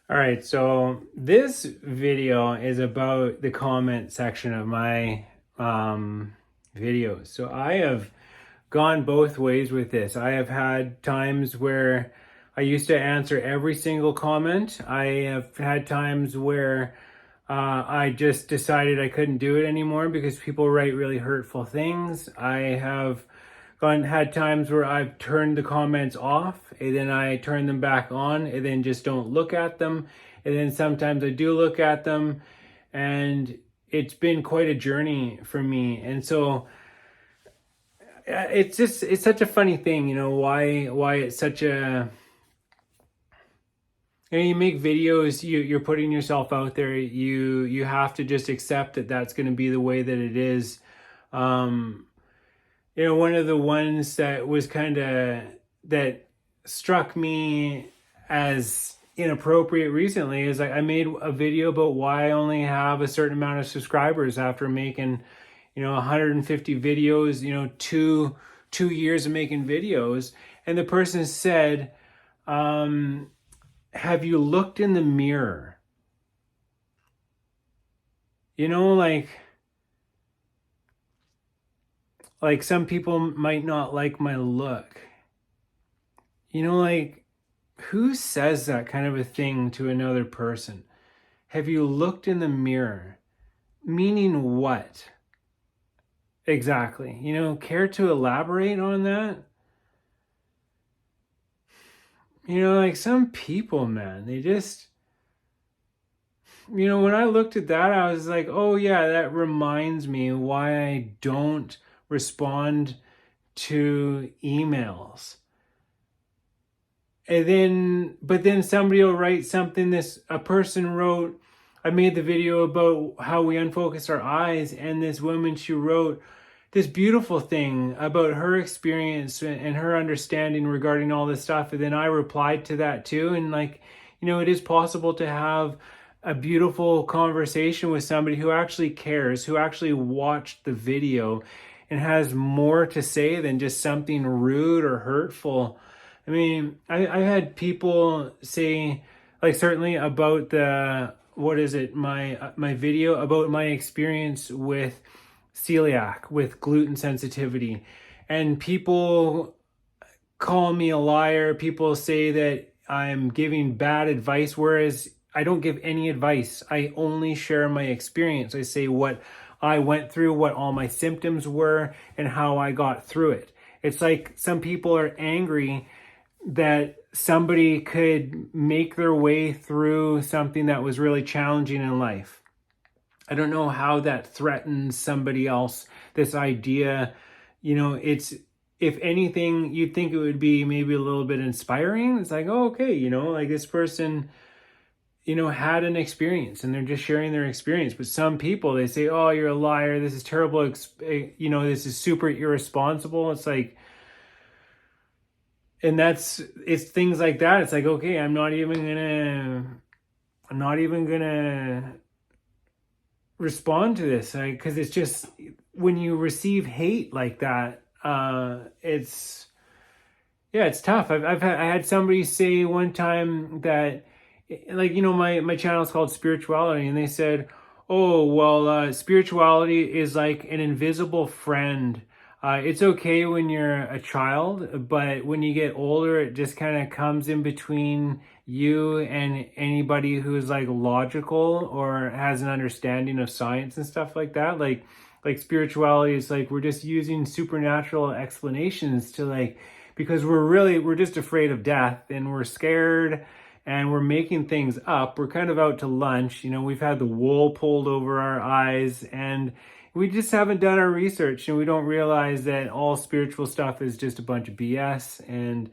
All right, so this video is about the comment section of my videos. So I have gone both ways with this. I have had times where I used to answer every single comment. I have had times where I just decided I couldn't do it anymore because people write really hurtful things. I have had times where I've turned the comments off and then I turn them back on and then just don't look at them. And then sometimes I do look at them, and it's been quite a journey for me. And so it's such a funny thing, why it's such a, you make videos, you're putting yourself out there. You have to just accept that that's going to be the way that it is. One of the ones that was that struck me as inappropriate recently is I made a video about why I only have a certain amount of subscribers after making, 150 videos, 2 years of making videos. And the person said, have you looked in the mirror? Like some people might not like my look. Who says that kind of a thing to another person? Have you looked in the mirror? Meaning what? Exactly. Care to elaborate on that? Some people, man, they just, when I looked at that, I was like, oh yeah, that reminds me why I don't respond to emails. But then somebody will write something. A person wrote, I made the video about how we unfocus our eyes, and this woman, she wrote this beautiful thing about her experience and her understanding regarding all this stuff. And then I replied to that too. And it is possible to have a beautiful conversation with somebody who actually cares, who actually watched the video and has more to say than just something rude or hurtful. I mean, I had people say, certainly about my video about my experience with celiac, with gluten sensitivity. And people call me a liar. People say that I'm giving bad advice, whereas I don't give any advice. I only share my experience. I say what I went through, what all my symptoms were, and how I got through it. It's like some people are angry that somebody could make their way through something that was really challenging in life. I don't know how that threatens somebody else, this idea. It's, if anything, you'd think it would be maybe a little bit inspiring. It's like, oh, okay, this person, had an experience and they're just sharing their experience. But some people, they say, oh, you're a liar. This is terrible. This is super irresponsible. It's like, and it's things like that. It's like, okay, I'm not even gonna respond to this, because it's just, when you receive hate like that, it's tough. I had somebody say one time that, my channel is called Spirituality, and they said, oh, well, spirituality is like an invisible friend. It's okay when you're a child, but when you get older, it just kind of comes in between you and anybody who's logical or has an understanding of science and stuff like that. Like spirituality is we're just using supernatural explanations to because we're just afraid of death, and we're scared, and we're making things up. We're kind of out to lunch. We've had the wool pulled over our eyes, and we just haven't done our research, and we don't realize that all spiritual stuff is just a bunch of BS. And,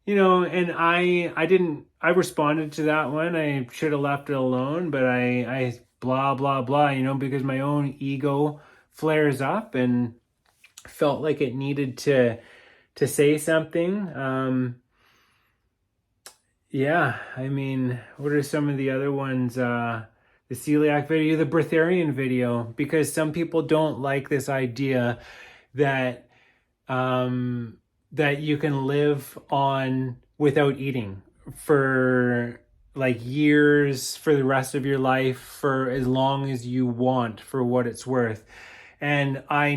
and I responded to that one. I should have left it alone, but I blah, blah, blah, because my own ego flares up and felt like it needed to say something. Yeah, I mean, what are some of the other ones? The celiac video, the breatharian video, because some people don't like this idea that that you can live on without eating for like years for the rest of your life for as long as you want for what it's worth. And my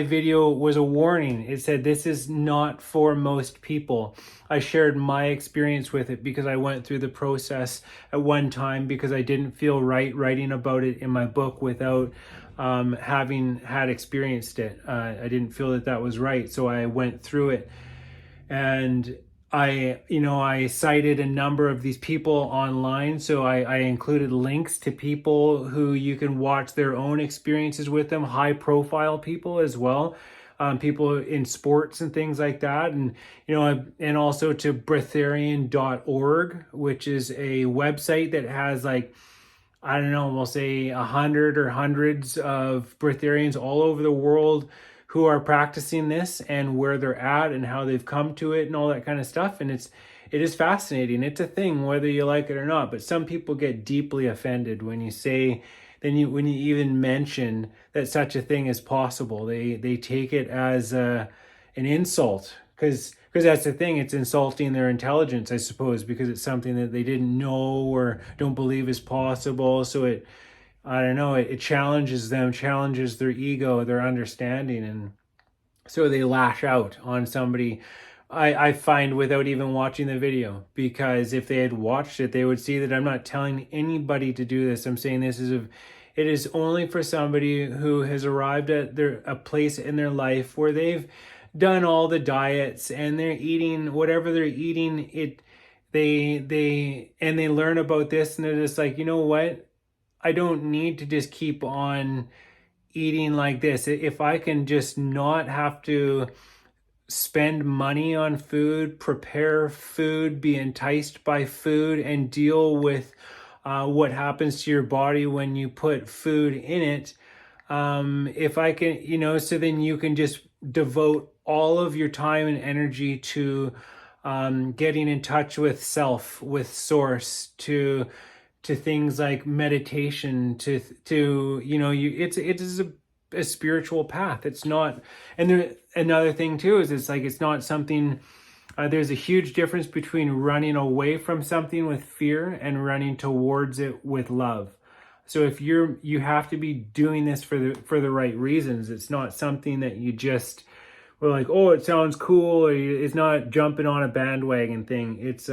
video was a warning. It said, this is not for most people. I shared my experience with it because I went through the process at one time because I didn't feel right writing about it in my book without having had experienced it. I didn't feel that was right. So I went through it. And I cited a number of these people online. So I included links to people who you can watch their own experiences with them, high profile people as well, people in sports and things like that. And, and also to breatharian.org, which is a website that has like, I don't know, we'll say 100 or hundreds of breatharians all over the world who are practicing this and where they're at and how they've come to it and all that kind of stuff. And it is fascinating. It's a thing, whether you like it or not. But some people get deeply offended when you say, when you even mention that such a thing is possible. They take it as an insult because that's the thing. It's insulting their intelligence, I suppose, because it's something that they didn't know or don't believe is possible. So I don't know, it challenges them, challenges their ego, their understanding. And so they lash out on somebody, I find, without even watching the video, because if they had watched it, they would see that I'm not telling anybody to do this. I'm saying it is only for somebody who has arrived at a place in their life where they've done all the diets and they're eating whatever they're eating. They learn about this and they're just like, you know what? I don't need to just keep on eating like this. If I can just not have to spend money on food, prepare food, be enticed by food, and deal with what happens to your body when you put food in it. If I can, so then you can just devote all of your time and energy to getting in touch with self, with source, to things like meditation, it is a spiritual path. It's not, and another thing too is it's not something. There's a huge difference between running away from something with fear and running towards it with love. So if you have to be doing this for the right reasons. It's not something that you just were like, oh, it sounds cool, or it's not jumping on a bandwagon thing. It's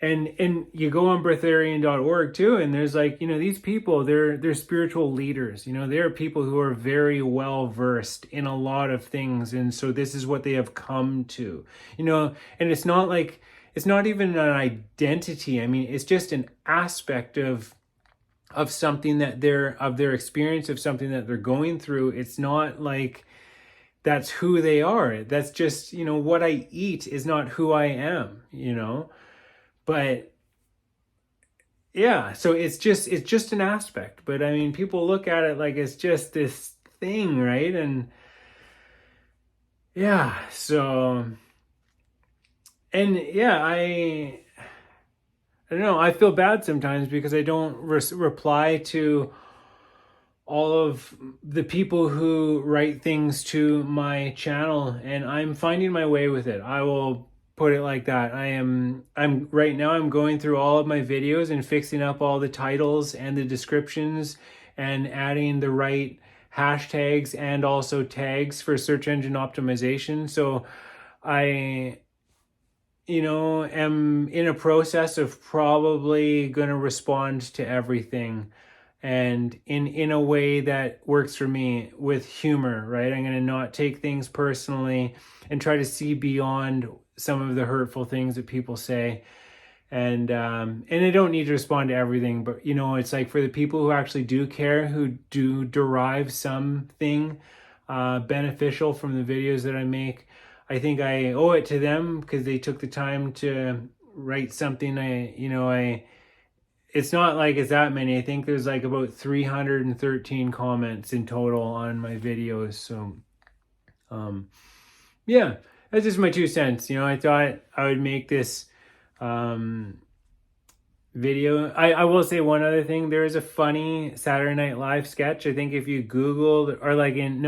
And you go on breatharian.org too, and there's these people, they're spiritual leaders. They're people who are very well versed in a lot of things, and so this is what they have come to. And it's not even an identity. I mean, it's just an aspect of something that of their experience, of something that they're going through. It's not like that's who they are. That's just, what I eat is not who I am, But yeah, so it's just an aspect. But I mean, people look at it like it's just this thing, right? And yeah, so, and yeah, I don't know. I feel bad sometimes because I don't reply to all of the people who write things to my channel, and I'm finding my way with it. I will put it like that. I'm right now, I'm going through all of my videos and fixing up all the titles and the descriptions and adding the right hashtags and also tags for search engine optimization. So I am in a process of probably going to respond to everything, and in a way that works for me, with humor, right? I'm going to not take things personally and try to see beyond some of the hurtful things that people say. And I don't need to respond to everything, but it's like for the people who actually do care, who do derive something beneficial from the videos that I make, I think I owe it to them because they took the time to write something. It's not like it's that many. I think there's like about 313 comments in total on my videos. So, yeah, that's just my 2 cents. I thought I would make this video. I will say one other thing. There is a funny Saturday Night Live sketch. I think if you Googled or in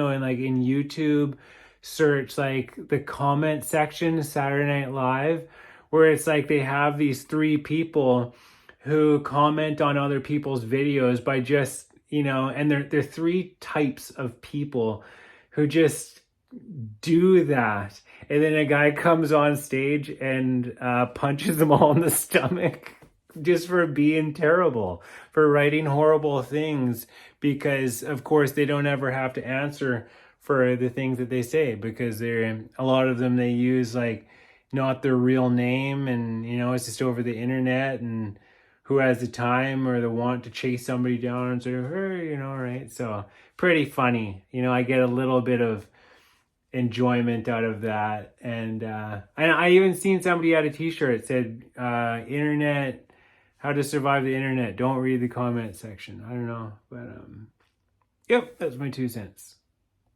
YouTube, search like the comment section Saturday Night Live, where it's like they have these three people who comment on other people's videos by just, and they're three types of people who just do that. And then a guy comes on stage and punches them all in the stomach just for being terrible, for writing horrible things, because of course they don't ever have to answer for the things that they say, because a lot of them, they use like not their real name, and it's just over the internet, and who has the time or the want to chase somebody down and say, hey, right? So pretty funny. I get a little bit of enjoyment out of that. And I even seen somebody had a t-shirt that said, internet, how to survive the internet, don't read the comment section. I don't know, but yep, that's my 2 cents.